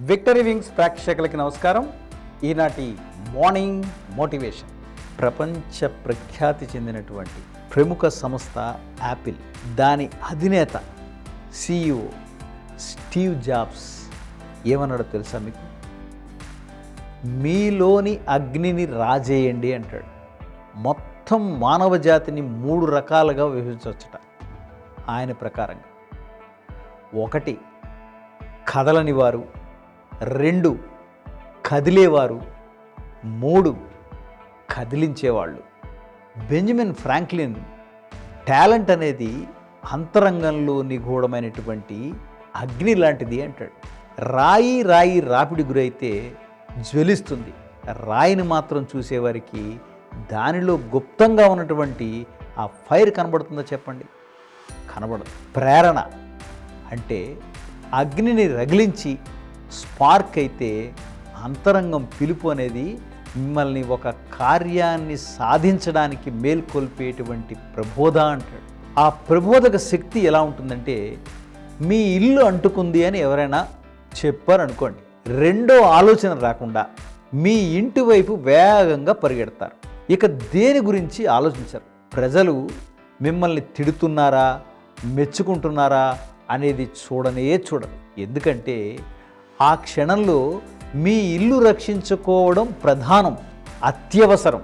Victory wings ప్రేక్షకులకి నమస్కారం. ఈనాటి మార్నింగ్ మోటివేషన్. ప్రపంచ ప్రఖ్యాతి చెందినటువంటి ప్రముఖ సంస్థ యాపిల్, దాని అధినేత CEO స్టీవ్ జాబ్స్ ఏమన్నాడో తెలుసా మీకు? మీలోని అగ్నిని రాజేయండి అంటాడు. మొత్తం మానవ జాతిని 3 రకాలుగా విభజించవచ్చుట ఆయన ప్రకారంగా. 1 కదలని వారు, 2 కదిలేవారు, 3 కదిలించేవాళ్ళు. బెంజమిన్ ఫ్రాంక్లిన్ టాలెంట్ అనేది అంతరంగంలో నిగూఢమైనటువంటి అగ్ని లాంటిది అంటాడు. రాయి రాపిడి గురైతే జ్వలిస్తుంది. రాయిని మాత్రం చూసేవారికి దానిలో గుప్తంగా ఉన్నటువంటి ఆ ఫైర్ కనబడుతుందో చెప్పండి? కనబడదు. ప్రేరణ అంటే అగ్నిని రగిలించి స్పార్క్ అయితే అంతరంగం పిలుపు అనేది మిమ్మల్ని ఒక కార్యాన్ని సాధించడానికి మేల్కొల్పేటువంటి ప్రబోధ అంటాడు. ఆ ప్రబోధక శక్తి ఎలా ఉంటుందంటే, మీ ఇల్లు అంటుకుంది అని ఎవరైనా చెప్పారనుకోండి, రెండో ఆలోచన రాకుండా మీ ఇంటి వైపు వేగంగా పరిగెడతారు. ఇక దేని గురించి ఆలోచించరు. ప్రజలు మిమ్మల్ని తిడుతున్నారా, మెచ్చుకుంటున్నారా అనేది చూడరు. ఎందుకంటే ఆ క్షణంలో మీ ఇల్లు రక్షించుకోవడం ప్రధానం, అత్యవసరం,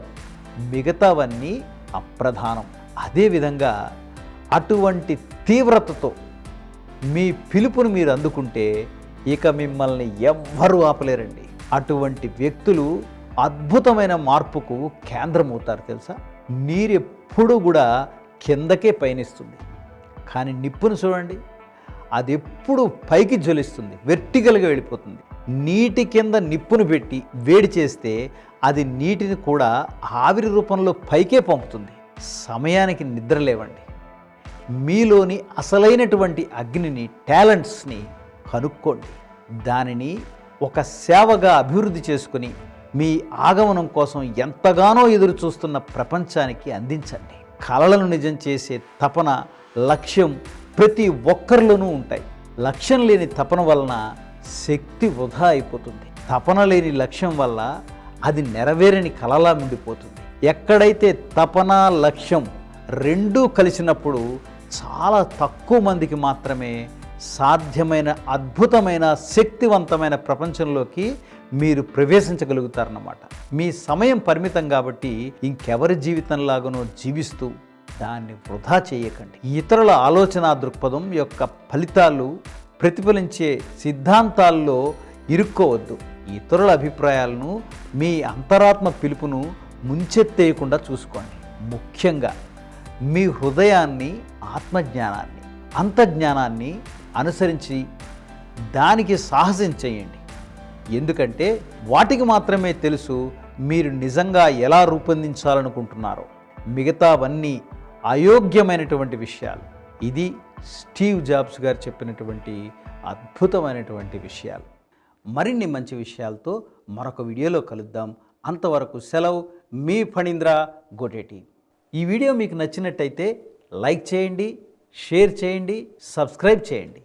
మిగతావన్నీ అప్రధానం. అదేవిధంగా అటువంటి తీవ్రతతో మీ పిలుపును మీరు అందుకుంటే ఇక మిమ్మల్ని ఎవ్వరూ ఆపలేరండి. అటువంటి వ్యక్తులు అద్భుతమైన మార్పుకు కేంద్రమవుతారు. తెలుసా? నీరెప్పుడు కూడా కిందకే పయనిస్తుంది, కానీ నిప్పును చూడండి, అది ఎప్పుడు పైకి జ్వలిస్తుంది, వెర్టికల్గా వెళ్ళిపోతుంది. నీటి కింద నిప్పును పెట్టి వేడి చేస్తే అది నీటిని కూడా ఆవిరి రూపంలో పైకే పంపుతుంది. సమయానికి నిద్ర లేవండి. మీలోని అసలైనటువంటి అగ్నిని, టాలెంట్స్ని కనుక్కోండి. దానిని ఒక సేవగా అభివృద్ధి చేసుకుని మీ ఆగమనం కోసం ఎంతగానో ఎదురు చూస్తున్న ప్రపంచానికి అందించండి. కలలను నిజం చేసే తపన, లక్ష్యం ప్రతి ఒక్కరిలోనూ ఉంటాయి. లక్ష్యం లేని తపన వలన శక్తి వృధా అయిపోతుంది. తపన లేని లక్ష్యం వల్ల అది నెరవేరని కలలా ఉండిపోతుంది. ఎక్కడైతే తపన, లక్ష్యం రెండూ కలిసినప్పుడు చాలా తక్కువ మందికి మాత్రమే సాధ్యమైన అద్భుతమైన శక్తివంతమైన ప్రపంచంలోకి మీరు ప్రవేశించగలుగుతారన్నమాట. మీ సమయం పరిమితం కాబట్టి ఇంకెవరి జీవితంలాగానో జీవిస్తూ దాన్ని వృధా చేయకండి. ఇతరుల ఆలోచన దృక్పథం యొక్క ఫలితాలు ప్రతిఫలించే సిద్ధాంతాల్లో ఇరుక్కోవద్దు. ఇతరుల అభిప్రాయాలను మీ అంతరాత్మ పిలుపును ముంచెత్తేయకుండా చూసుకోండి. ముఖ్యంగా మీ హృదయాన్ని, ఆత్మజ్ఞానాన్ని, అంతర్జ్ఞానాన్ని అనుసరించి దానికి సాహసం చేయండి. ఎందుకంటే వాటికి మాత్రమే తెలుసు మీరు నిజంగా ఎలా రూపొందించాలనుకుంటున్నారో. మిగతావన్నీ అయోగ్యమైనటువంటి విషయాలు. ఇది స్టీవ్ జాబ్స్ గారు చెప్పినటువంటి అద్భుతమైనటువంటి విషయాలు. మరిన్ని మంచి విషయాలతో మరొక వీడియోలో కలుద్దాం. అంతవరకు సెలవు. మీ ఫణీంద్ర గోటేటి. ఈ వీడియో మీకు నచ్చినట్టయితే లైక్ చేయండి, షేర్ చేయండి, సబ్స్క్రైబ్ చేయండి.